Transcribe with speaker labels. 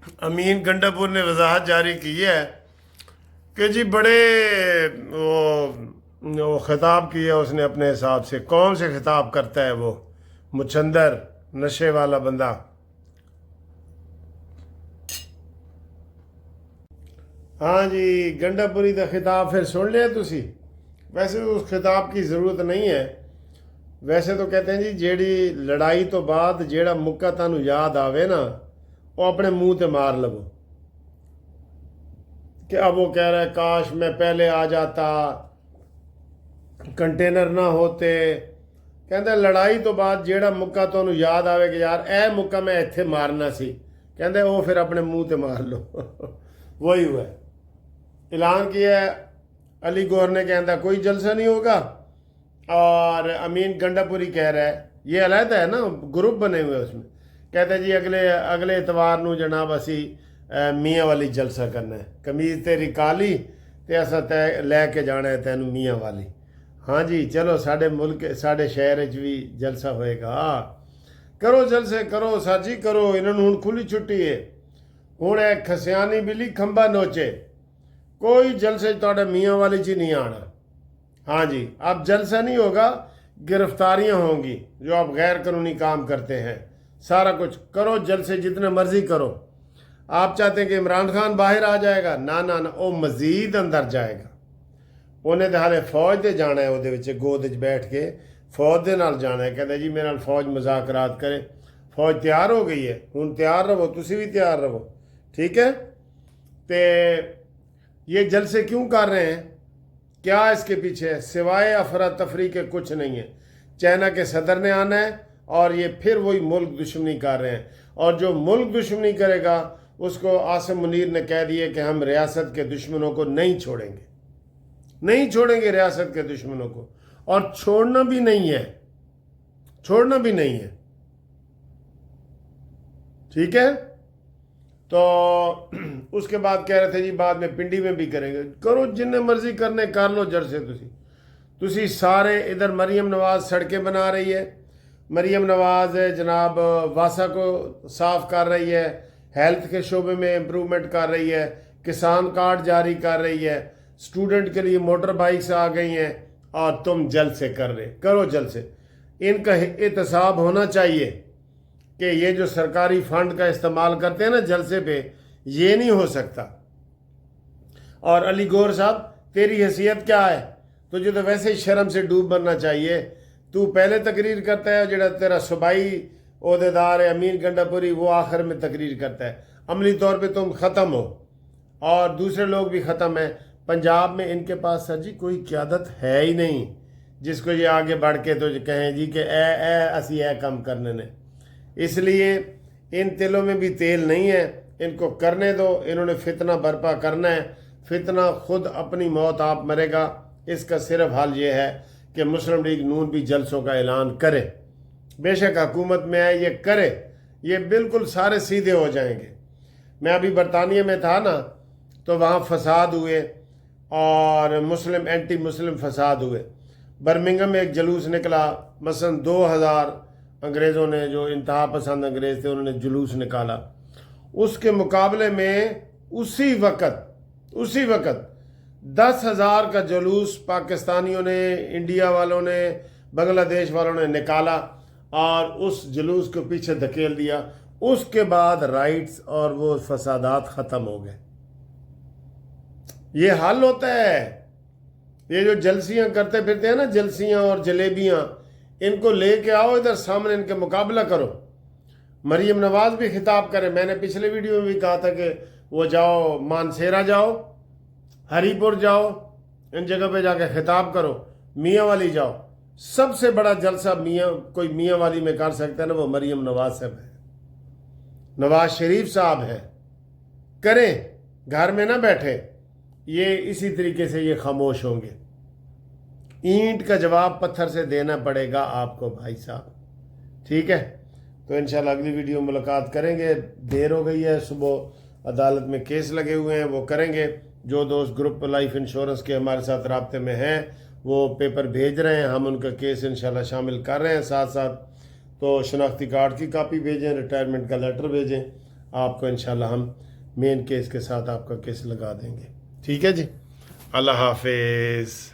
Speaker 1: अमीन गंडापुर ने वजाहत जारी की है कि जी बड़े वो खिताब किया उसने अपने हिसाब से। कौन से खिताब करता है वो मुचंदर नशे वाला बंदा। हाँ जी, गंडापुरी का खिताब फिर सुन लिया तुसी। वैसे तो उस खिताब की ज़रूरत नहीं है। वैसे तो कहते हैं जी जेड़ी लड़ाई तो बाद जेड़ा मुक्का तानू याद आवे ना वो अपने मुंह ते मार लवो। कि अब वो कह रहा है काश मैं पहले आ जाता, कंटेनर ना होते। कहता लड़ाई तो बाद जेड़ा मुक्का तुहानू याद आवे कि यार ए मुक्का मैं इत्थे मारना सी, कहते वो फिर अपने मुंह ते मार लो। वही हुआ है। ऐलान किया है अली गौहर ने, कहता कोई जलसा नहीं होगा। और अमीन गंडापुरी कह रहा है, ये अलहदा है ना, ग्रुप बने हुए उसमें। कहते जी अगले अगले इतवार नू जनाब असी मियाँ वाली जलसा करना है, कमीज तेरी काली ते असा तै लैके जाना है तैनू मियाँ वाली। हाँ जी चलो, साढ़े मुल्क साढ़े शहर च भी जलसा होएगा। करो जलसे करो सर जी करो, इन्होंने हुण खुली छुट्टी है। हुण है खसियानी बिली खंबा नोचे, कोई जलसे तुहाडे मियाँ वाली च नहीं आना। हाँ जी, अब जलसा नहीं होगा, गिरफ्तारियां होंगी जो आप गैर कानूनी काम करते हैं। सारा कुछ करो, जलसे जितने मर्जी करो। आप चाहते हैं कि इमरान खान बाहर आ जाएगा, ना ना ना, वो मजीद अंदर जाएगा। उन्हें तो हाले फौज दे जाना है, ਉਹਦੇ ਵਿੱਚ गोद च बैठ के फौज ਦੇ ਨਾਲ जाना है। कहते जी मेरे नाल फौज मुज़ाकरात करे। फौज तैयार हो गई है, हुण तैयार रहो, तुसी भी तैयार रहो, ठीक है। तो ये जलसे क्यों कर रहे हैं, क्या इसके पीछे है? सिवाय अफरा तफरी के कुछ नहीं है। चाइना के सदर ने आना है और ये फिर वही मुल्क दुश्मनी कर रहे हैं। और जो मुल्क दुश्मनी करेगा उसको आसिम मुनीर ने कह दिया कि हम रियासत के दुश्मनों को नहीं छोड़ेंगे, नहीं छोड़ेंगे रियासत के दुश्मनों को, और छोड़ना भी नहीं है, छोड़ना भी नहीं है, ठीक है। तो उसके बाद कह रहे थे जी बाद में पिंडी में भी करेंगे। करो जिन्ने मर्जी करने कर लो जलसे। तुसी सारे इधर मरीम नवाज सड़कें बना रही है, मरीम नवाज जनाब वासा को साफ कर रही है, हेल्थ के शोबे में इम्प्रूवमेंट कर रही है, किसान कार्ड जारी कर रही है, स्टूडेंट के लिए मोटर बाइक्स आ गई हैं, और तुम जलसे कर रहे। करो जलसे। इनका एहतसाब होना चाहिए कि ये जो सरकारी फंड का इस्तेमाल करते हैं ना जलसे पे, ये नहीं हो सकता। और अली गौहर साहब तेरी हैसियत क्या है? तुझे तो वैसे ही शर्म से डूब बनना चाहिए। तू पहले तकरीर करता है, जो तेरा सूबाई ओहदेदार है अमीन गंडापुरी, वो आखिर में तकरीर करता है। अमली तौर पे तुम ख़त्म हो और दूसरे लोग भी ख़त्म हैं। पंजाब में इनके पास सर जी कोई क़यादत है ही नहीं जिसको ये आगे बढ़ के तो कहें जी कि ए असी ए कम करने ने। इसलिए इन तिलों में भी तेल नहीं है, इनको करने दो। इन्होंने फितना बर्पा करना है, फितना खुद अपनी मौत आप मरेगा। इसका सिर्फ हल ये है कि मुस्लिम लीग नून भी जलसों का ऐलान करे, बेशक हुकूमत में आए, ये करे, ये बिल्कुल सारे सीधे हो जाएंगे। मैं अभी बरतानिया में था ना, तो वहाँ फसाद हुए और मुस्लिम एंटी मुस्लिम फसाद हुए। बर्मिंघम में एक जलूस निकला, मसलन 2000 अंग्रेज़ों ने, जो इंतहा पसंद अंग्रेज़ थे, उन्होंने जुलूस निकाला। उसके मुकाबले में उसी वक्त 10,000 का जुलूस पाकिस्तानियों ने, इंडिया वालों ने, बांग्लादेश वालों ने निकाला और उस जुलूस को पीछे धकेल दिया। उसके बाद राइट्स और वो फसादात ख़त्म हो गए। ये हल होता है। ये जो जलसियाँ करते फिरते हैं ना, जलसियाँ और जलेबियाँ, इनको लेके आओ इधर सामने, इनके मुकाबला करो। मरीम नवाज भी खिताब करे। मैंने पिछले वीडियो में भी कहा था कि वो जाओ, मानसेरा जाओ, हरीपुर जाओ, इन जगह पे जाके खिताब करो। मियाँ वाली जाओ, सबसे बड़ा जलसा कोई मियाँ वाली में कर सकता है ना, वो मरीम नवाज साहब है, नवाज शरीफ साहब है। करें, घर में ना बैठे। ये इसी तरीके से ये खामोश होंगे। ईंट का जवाब पत्थर से देना पड़ेगा आपको भाई साहब, ठीक है। तो इंशाल्लाह अगली वीडियो में मुलाकात करेंगे। देर हो गई है, सुबह अदालत में केस लगे हुए हैं, वो करेंगे। जो दोस्त ग्रुप लाइफ इंश्योरेंस के हमारे साथ राब्ते में हैं वो पेपर भेज रहे हैं, हम उनका केस इंशाल्लाह शामिल कर रहे हैं। साथ साथ तो शनाख्ती कार्ड की कापी भेजें, रिटायरमेंट का लेटर भेजें। آپ کو انشاءاللہ ہم مین کیس کے ساتھ آپ کا کیس لگا دیں گے. ٹھیک ہے جی. اللہ حافظ.